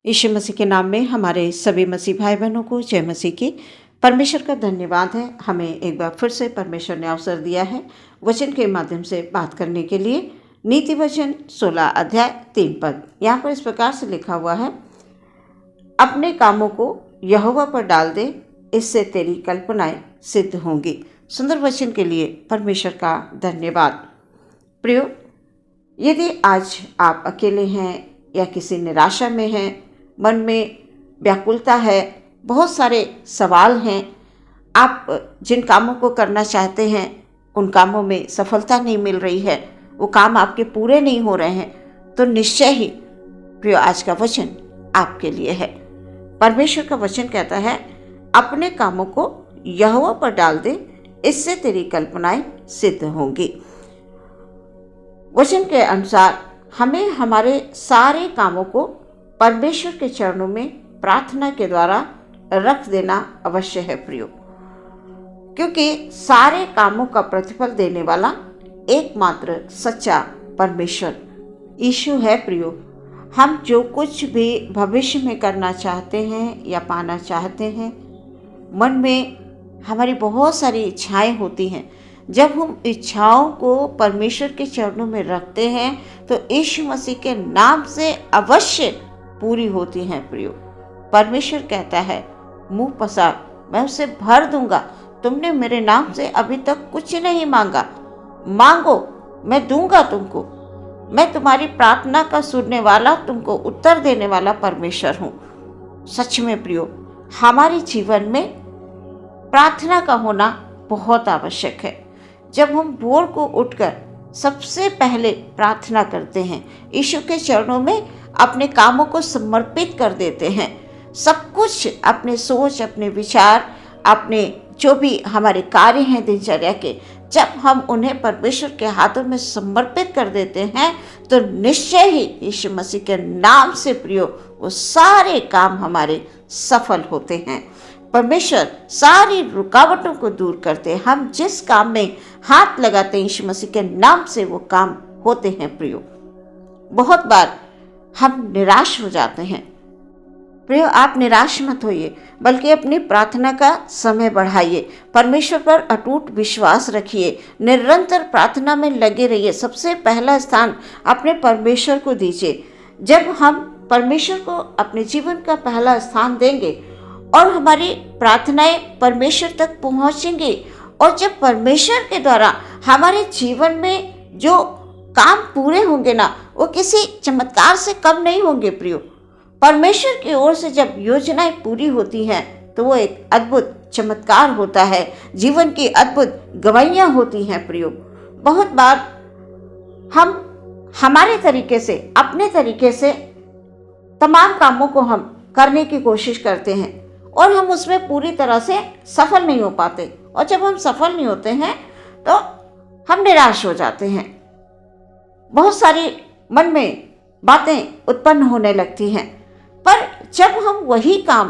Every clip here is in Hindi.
यीशु मसीह के नाम में हमारे सभी मसीह भाई बहनों को जय मसीह की। परमेश्वर का धन्यवाद है, हमें एक बार फिर से परमेश्वर ने अवसर दिया है वचन के माध्यम से बात करने के लिए। नीति वचन 16 अध्याय 3 पद यहाँ पर इस प्रकार से लिखा हुआ है, अपने कामों को यहोवा पर डाल दे, इससे तेरी कल्पनाएं सिद्ध होंगी। सुंदर वचन के लिए परमेश्वर का धन्यवाद। प्रियो, यदि आज आप अकेले हैं या किसी निराशा में हैं, मन में व्याकुलता है, बहुत सारे सवाल हैं, आप जिन कामों को करना चाहते हैं उन कामों में सफलता नहीं मिल रही है, वो काम आपके पूरे नहीं हो रहे हैं, तो निश्चय ही प्रिय आज का वचन आपके लिए है। परमेश्वर का वचन कहता है, अपने कामों को यहोवा पर डाल दे, इससे तेरी कल्पनाएं सिद्ध होंगी। वचन के अनुसार हमें हमारे सारे कामों को परमेश्वर के चरणों में प्रार्थना के द्वारा रख देना अवश्य है प्रियो, क्योंकि सारे कामों का प्रतिफल देने वाला एकमात्र सच्चा परमेश्वर यीशु है प्रियो। हम जो कुछ भी भविष्य में करना चाहते हैं या पाना चाहते हैं, मन में हमारी बहुत सारी इच्छाएं होती हैं। जब हम इच्छाओं को परमेश्वर के चरणों में रखते हैं तो यीशु मसीह के नाम से अवश्य पूरी होती हैं प्रियो। परमेश्वर कहता है, मुंह पसार, मैं उसे भर दूंगा। तुमने मेरे नाम से अभी तक कुछ नहीं मांगा, मांगो मैं दूंगा तुमको। मैं तुम्हारी प्रार्थना का सुनने वाला, तुमको उत्तर देने वाला परमेश्वर हूँ। सच में प्रियो, हमारे जीवन में प्रार्थना का होना बहुत आवश्यक है। जब हम भोर को उठकर सबसे पहले प्रार्थना करते हैं, यीशु के चरणों में अपने कामों को समर्पित कर देते हैं, सब कुछ, अपने सोच, अपने विचार, अपने जो भी हमारे कार्य हैं दिनचर्या के, जब हम उन्हें परमेश्वर के हाथों में समर्पित कर देते हैं तो निश्चय ही यीशु मसीह के नाम से प्रियो वो सारे काम हमारे सफल होते हैं। परमेश्वर सारी रुकावटों को दूर करते हैं। हम जिस काम में हाथ लगाते हैं यीशु मसीह के नाम से वो काम होते हैं प्रियो। बहुत बार हम निराश हो जाते हैं प्रियो, आप निराश मत होइए, बल्कि अपनी प्रार्थना का समय बढ़ाइए, परमेश्वर पर अटूट विश्वास रखिए, निरंतर प्रार्थना में लगे रहिए। सबसे पहला स्थान अपने परमेश्वर को दीजिए। जब हम परमेश्वर को अपने जीवन का पहला स्थान देंगे और हमारी प्रार्थनाएं परमेश्वर तक पहुंचेंगी, और जब परमेश्वर के द्वारा हमारे जीवन में जो काम पूरे होंगे ना, वो किसी चमत्कार से कम नहीं होंगे प्रियो। परमेश्वर की ओर से जब योजनाएं पूरी होती हैं तो वो एक अद्भुत चमत्कार होता है, जीवन की अद्भुत गवाहियां होती हैं प्रियो। बहुत बार हम हमारे तरीके से, अपने तरीके से तमाम कामों को हम करने की कोशिश करते हैं और हम उसमें पूरी तरह से सफल नहीं हो पाते, और जब हम सफल नहीं होते हैं तो हम निराश हो जाते हैं। बहुत सारी मन में बातें उत्पन्न होने लगती हैं, पर जब हम वही काम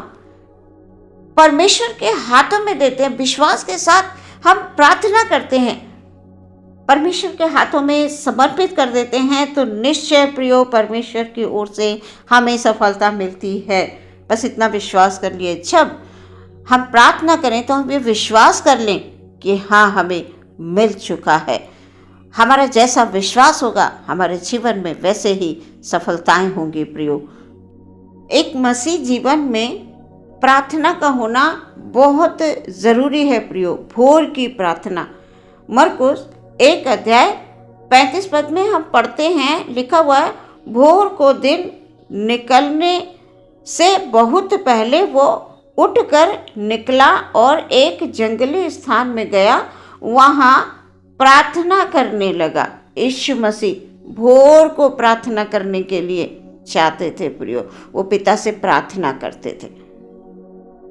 परमेश्वर के हाथों में देते हैं, विश्वास के साथ हम प्रार्थना करते हैं, परमेश्वर के हाथों में समर्पित कर देते हैं, तो निश्चय प्रियो परमेश्वर की ओर से हमें सफलता मिलती है। बस इतना विश्वास कर लिए, जब हम प्रार्थना करें तो हम ये विश्वास कर लें कि हाँ, हमें मिल चुका है। हमारा जैसा विश्वास होगा हमारे जीवन में वैसे ही सफलताएं होंगी प्रियो। एक मसीह जीवन में प्रार्थना का होना बहुत ज़रूरी है प्रियो। भोर की प्रार्थना, मरकुस 1 अध्याय 35 पद में हम पढ़ते हैं, लिखा हुआ है, भोर को दिन निकलने से बहुत पहले वो उठकर निकला और एक जंगली स्थान में गया, वहाँ प्रार्थना करने लगा। यीशु मसीह भोर को प्रार्थना करने के लिए चाहते थे प्रियो, वो पिता से प्रार्थना करते थे।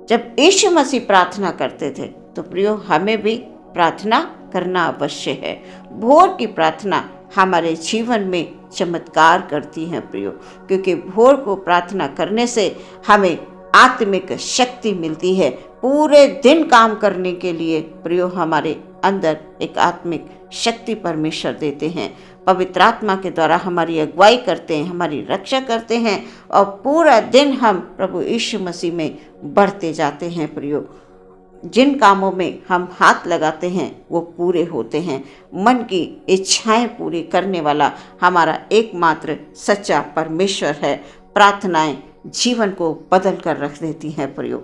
जब यीशु मसीह प्रार्थना करते थे तो प्रियो हमें भी प्रार्थना करना अवश्य है। भोर की प्रार्थना हमारे जीवन में चमत्कार करती है प्रियो, क्योंकि भोर को प्रार्थना करने से हमें आत्मिक शक्ति मिलती है पूरे दिन काम करने के लिए प्रियो। हमारे अंदर एक आत्मिक शक्ति परमेश्वर देते हैं। पवित्र आत्मा के द्वारा हमारी अगुवाई करते हैं, हमारी रक्षा करते हैं और पूरा दिन हम प्रभु यीशु मसीह में बढ़ते जाते हैं। प्रियो, जिन कामों में हम हाथ लगाते हैं वो पूरे होते हैं। मन की इच्छाएं पूरी करने वाला हमारा एकमात्र सच्चा परमेश्वर है। प्रार्थनाएं जीवन को बदल कर रख देती हैं। प्रियो,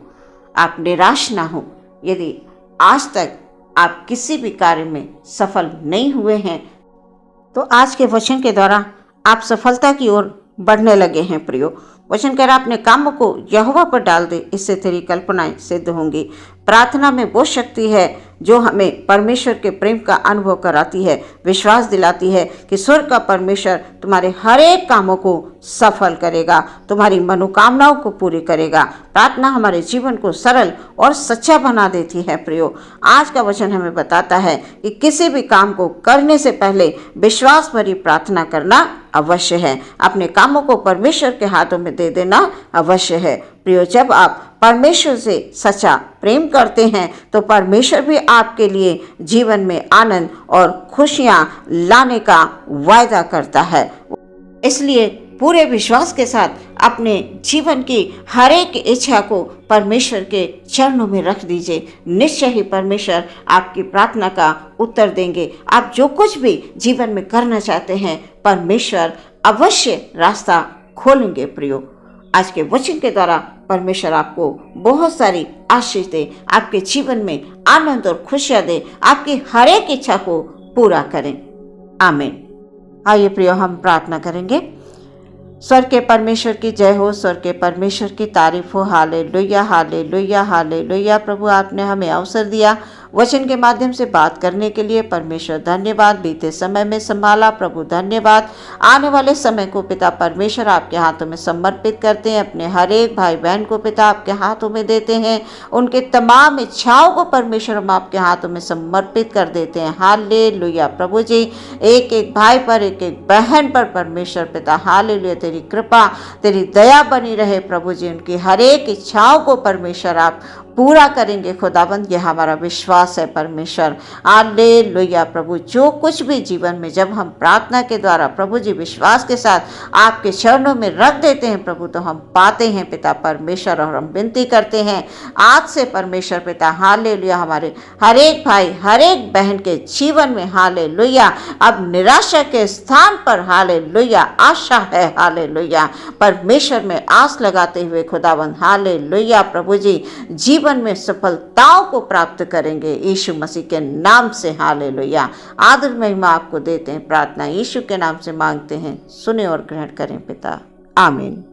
आप निराश ना हो। यदि आज तक आप किसी भी कार्य में सफल नहीं हुए हैं तो आज के वचन के द्वारा आप सफलता की ओर बढ़ने लगे हैं। प्रियो, वचन कह रहा अपने कामों को यहोवा पर डाल दे, इससे तेरी कल्पनाएं सिद्ध होंगी। प्रार्थना में वो शक्ति है जो हमें परमेश्वर के प्रेम का अनुभव कराती है, विश्वास दिलाती है कि स्वर्ग का परमेश्वर तुम्हारे हर एक कामों को सफल करेगा, तुम्हारी मनोकामनाओं को पूरी करेगा। प्रार्थना हमारे जीवन को सरल और सच्चा बना देती है। प्रियो, आज का वचन हमें बताता है कि किसी भी काम को करने से पहले विश्वास भरी प्रार्थना करना अवश्य है। अपने कामों को परमेश्वर के हाथों में दे देना अवश्य है। प्रियो, जब आप परमेश्वर से सच्चा प्रेम करते हैं तो परमेश्वर भी आपके लिए जीवन में आनंद और खुशियां लाने का वायदा करता है। इसलिए पूरे विश्वास के साथ अपने जीवन की हर एक इच्छा को परमेश्वर के चरणों में रख दीजिए। निश्चय ही परमेश्वर आपकी प्रार्थना का उत्तर देंगे। आप जो कुछ भी जीवन में करना चाहते हैं परमेश्वर अवश्य रास्ता खोलेंगे। प्रियो, आज के वचन के द्वारा परमेश्वर आपको बहुत सारी आशीष दे, आपके जीवन में आनंद और खुशियां दे, आपकी हर एक इच्छा को पूरा करें। आमीन। आइए प्रियो, हम प्रार्थना करेंगे। स्वर्ग के परमेश्वर की जय हो, स्वर्ग के परमेश्वर की तारीफ हो। Hallelujah, hallelujah, hallelujah. प्रभु, आपने हमें अवसर दिया वचन के माध्यम से बात करने के लिए। परमेश्वर धन्यवाद। बीते समय में संभाला प्रभु, धन्यवाद। आने वाले समय को पिता परमेश्वर आपके हाथों में समर्पित करते हैं। अपने हर एक भाई बहन को पिता आपके हाथों में देते हैं। उनके तमाम इच्छाओं को परमेश्वर हम आपके हाथों में समर्पित कर देते हैं। हालेलुया। प्रभु जी, एक एक भाई पर, एक एक बहन पर परमेश्वर पिता हालेलुया तेरी कृपा, तेरी दया बनी रहे। प्रभु जी, उनकी हर एक इच्छाओं को परमेश्वर आप पूरा करेंगे। खुदाबंद, ये हमारा विश्वास है परमेश्वर। हालेलुया। प्रभु, जो कुछ भी जीवन में जब हम प्रार्थना के द्वारा प्रभु जी विश्वास के साथ आपके चरणों में रख देते हैं प्रभु, तो हम पाते हैं पिता परमेश्वर। और हम विनती करते हैं आज से परमेश्वर पिता हालेलुया हमारे हर एक भाई, हर एक बहन के जीवन में हालेलुया अब निराशा के स्थान पर हालेलुया आशा है। हालेलुया। परमेश्वर में आस लगाते हुए खुदाबंद हालेलुया प्रभु जी जीवन में सफलताओं को प्राप्त करेंगे यीशु मसीह के नाम से। हालेलुया। आदर महिमा आपको देते हैं। प्रार्थना यीशु के नाम से मांगते हैं, सुने और ग्रहण करें पिता। आमीन।